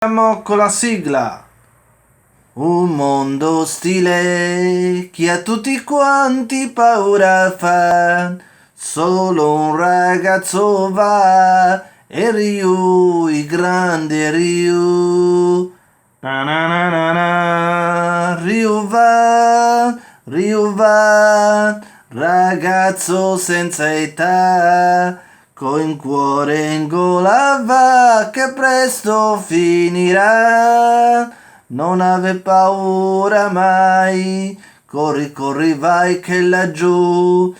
Siamo con la sigla. Un mondo ostile che a tutti quanti paura fa. Solo un ragazzo va e Ryu, il grande Ryu. Na na na na na. Ryu va, ragazzo senza età. Con cuore in gola va che presto finirà. Non ave paura mai, corri, corri, vai che laggiù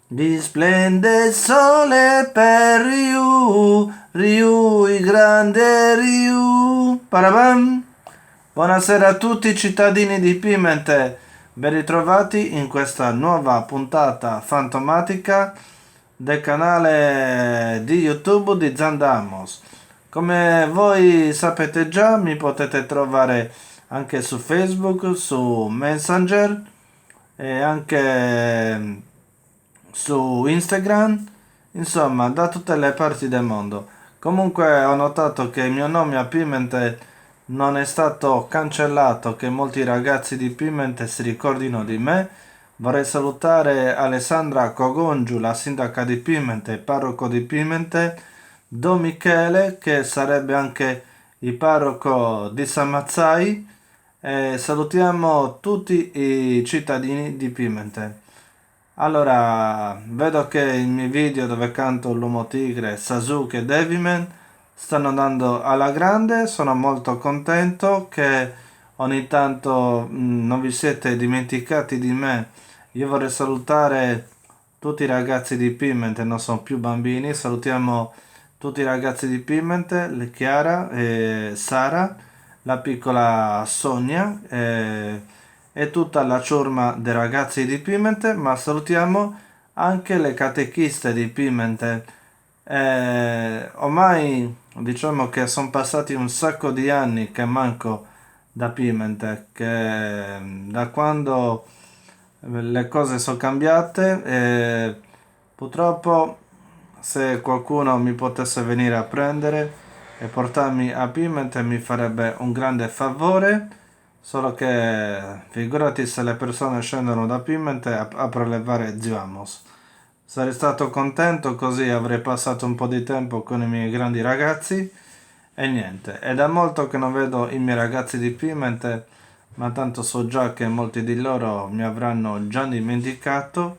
risplende il sole per Ryu, Ryu, il grande Ryu. Parabam. Buonasera a tutti cittadini di Pimente, ben ritrovati in questa nuova puntata fantomatica del canale di YouTube di Zandamos. Come voi sapete già, mi potete trovare anche su Facebook, su Messenger e anche su Instagram, insomma da tutte le parti del mondo. Comunque ho notato che il mio nome a Pimente non è stato cancellato, che molti ragazzi di Pimente si ricordino di me. Vorrei salutare Alessandra Cogongiu, la sindaca di Pimente, parroco di Pimente, Don Michele, che sarebbe anche il parroco di San Mazzai, e salutiamo tutti i cittadini di Pimente. Allora, vedo che i miei video dove canto l'Uomo Tigre, Sasuke e Devilman stanno andando alla grande, sono molto contento che ogni tanto non vi siete dimenticati di me. Io vorrei salutare tutti i ragazzi di Pimente, non sono più bambini, salutiamo tutti i ragazzi di Pimente, le Chiara e Sara, la piccola Sonia e tutta la ciurma dei ragazzi di Pimente, ma salutiamo anche le catechiste di Pimente. Ormai diciamo che sono passati un sacco di anni che manco da Pimente, che da quando le cose sono cambiate e purtroppo se qualcuno mi potesse venire a prendere e portarmi a Pimente mi farebbe un grande favore, solo che figurati se le persone scendono da Pimente a prelevare Zio Amos. Sarei stato contento, così avrei passato un po' di tempo con i miei grandi ragazzi e niente. È da molto che non vedo i miei ragazzi di Pimente, ma tanto so già che molti di loro mi avranno già dimenticato.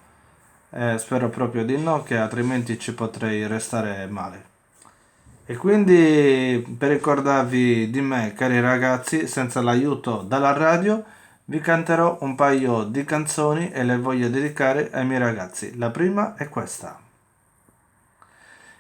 Spero proprio di no, che altrimenti ci potrei restare male. E quindi per ricordarvi di me, cari ragazzi, senza l'aiuto dalla radio, vi canterò un paio di canzoni e le voglio dedicare ai miei ragazzi. La prima è questa.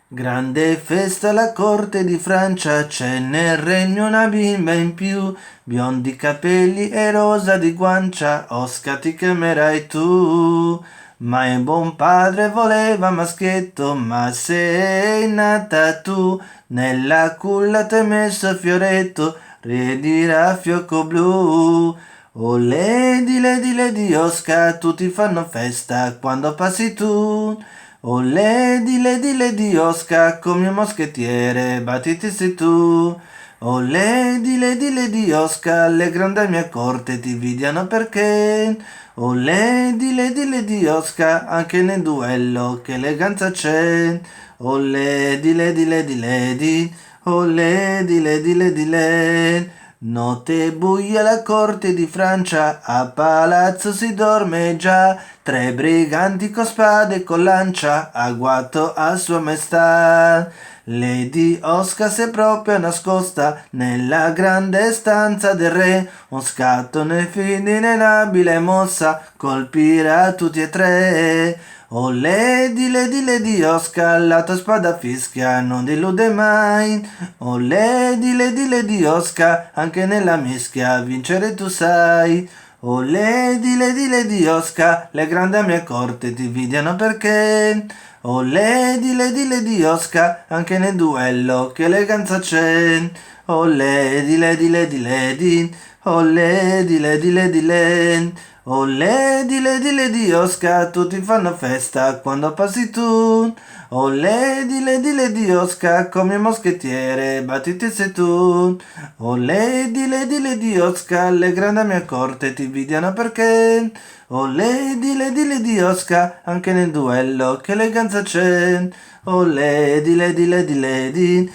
Grande festa alla corte di Francia, c'è nel regno una bimba in più, biondi capelli e rosa di guancia, Oscar ti chiamerai tu. Ma il buon padre voleva maschietto, ma sei nata tu, nella culla t'hai messo fioretto, ridirà fiocco blu. Oh lady, lady, lady Oscar, tutti fanno festa quando passi tu. Oh lady, lady, lady Oscar, come un moschettiere, battiti sei tu. Oh lady, lady, lady Oscar, le grandi mia corte ti invidiano perché. Oh lady, lady, lady Oscar, anche nel duello che eleganza c'è. Oh lady, lady, lady, lady, oh lady, lady, lady, lady. Notte buia alla corte di Francia, a palazzo si dorme già, tre briganti con spade e con lancia, agguato a sua maestà. Lady Oscar si è proprio nascosta nella grande stanza del re, un scatto nel fine inenabile mossa colpirà tutti e tre. Oh lady, lady, lady Oscar, la tua spada fischia non delude mai. Oh lady, lady, lady Oscar, anche nella mischia vincere tu sai. Oh lady, lady, lady Oscar, le grandi mie corte ti invidiano perché. Oh lady, lady, lady Oscar, anche nel duello che eleganza c'è. Oh lady, lady, lady, lady, oh lady, lady, lady, lady. Olè di Oscar, tutti fanno festa quando passi tu. Olè di Oscar, come moschettiere, battiti sei tu. Olè di Oscar, le grandi mia corte ti invidiano perché. Olè di Oscar, anche nel duello che eleganza c'è. Olè di, olè di, olè di.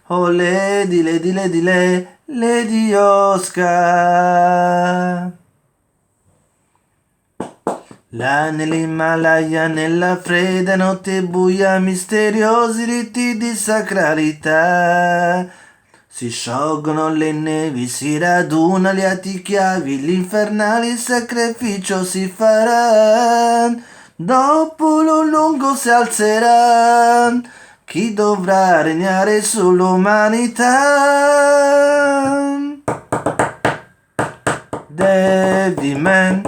Oh Lady Oscar. Là nell'Himalaya, nella fredda notte buia, misteriosi riti di sacralità. Si sciolgono le nevi, si radunano gli atichiavi, gli infernali sacrificio si farà. Dopo lo lungo si alzerà chi dovrà regnare sull'umanità. Devilman,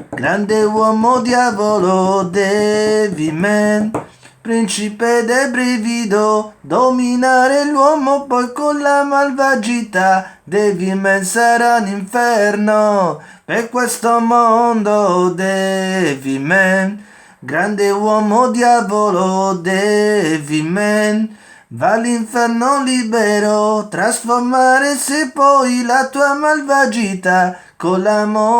grande uomo diavolo, Devilman, principe del brivido, dominare l'uomo poi con la malvagità. Devilman sarà un inferno per questo mondo, Devilman, grande uomo diavolo, Devilman, va all'inferno libero, trasformare se poi la tua malvagità con l'amore.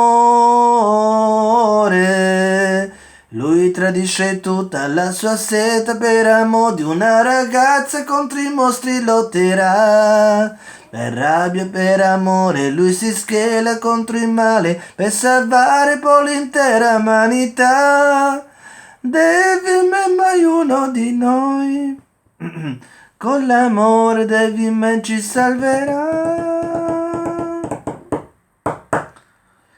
Lui tradisce tutta la sua seta per amore di una ragazza, contro i mostri lotterà. Per rabbia e per amore lui si schela contro il male per salvare poi l'intera umanità. Devilman mai uno di noi. Con l'amore Devilman ci salverà.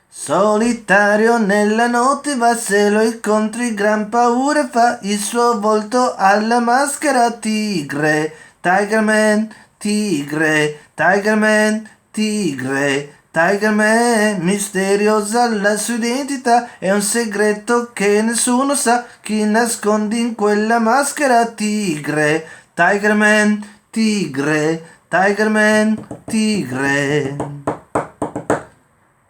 Solitario nella notte va se lo incontri, gran paura fa il suo volto alla maschera tigre. Tigerman, tigre, Tigerman, tigre, Tigerman, misteriosa la sua identità, è un segreto che nessuno sa, chi nasconde in quella maschera tigre. Tigerman, tigre, Tigerman, tigre.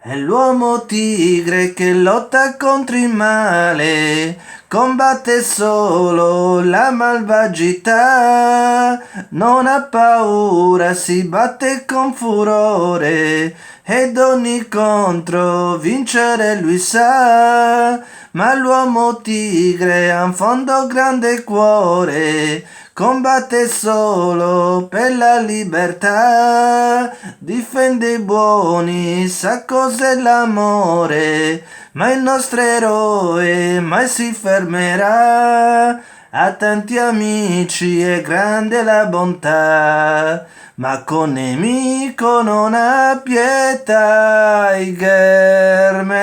È l'uomo tigre che lotta contro il male, combatte solo la malvagità, non ha paura, si batte con furore, ed ogni contro vincere lui sa. Ma l'uomo tigre ha un fondo grande cuore, combatte solo per la libertà, difende i buoni, sa cos'è l'amore, ma il nostro eroe mai si fermerà. Ha tanti amici e grande la bontà, ma con nemico non ha pietà, Tigerman.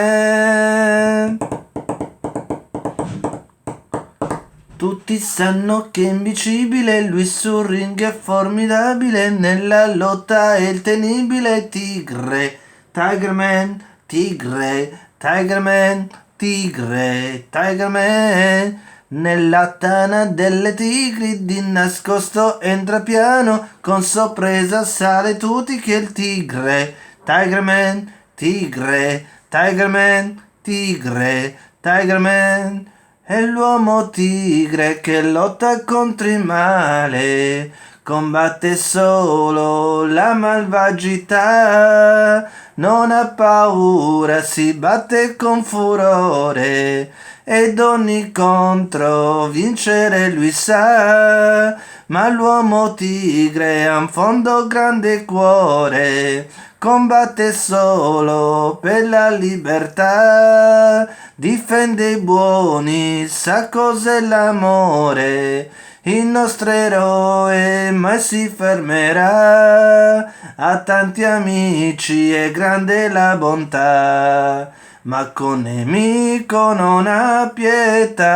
Tutti sanno che è invincibile, lui sul ring è formidabile, nella lotta è il temibile tigre. Tigerman, tigre, Tigerman, tigre, Tigerman. Nella tana delle tigri di nascosto entra piano, con sorpresa sale tutti che il tigre. Tigerman, tigre, Tigerman, tigre, Tigerman. È l'uomo tigre che lotta contro il male, combatte solo la malvagità, non ha paura, si batte con furore, ed ogni contro vincere lui sa. Ma l'uomo tigre ha un fondo grande cuore, combatte solo per la libertà, difende i buoni, sa cos'è l'amore, il nostro eroe mai si fermerà, ha tanti amici e grande la bontà, ma con nemico non ha pietà.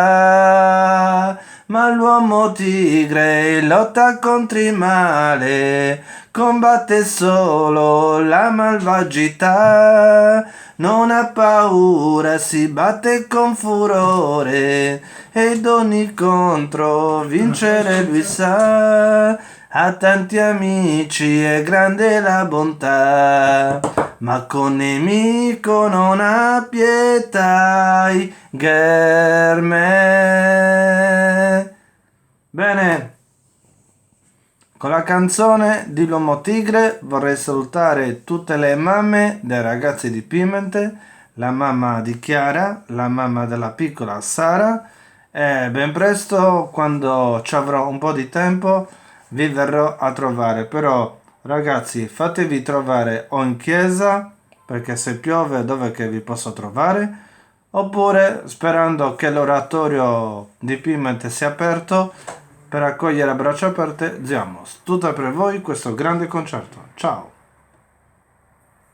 Ma l'uomo tigre lotta contro il male, combatte solo la malvagità, non ha paura, si batte con furore, ed ogni contro vincere lui sa. ha tanti amici, è grande la bontà, ma con nemico non ha pietà, Germe. Bene, con la canzone di L'Uomo Tigre vorrei salutare tutte le mamme dei ragazzi di Pimente, la mamma di Chiara, la mamma della piccola Sara e ben presto, quando ci avrò un po' di tempo, vi verrò a trovare. Però ragazzi, fatevi trovare o in chiesa, perché se piove dove che vi posso trovare, oppure sperando che l'oratorio di Pimente sia aperto per accogliere a braccia aperte Zia Amos. Tutto per voi questo grande concerto. Ciao!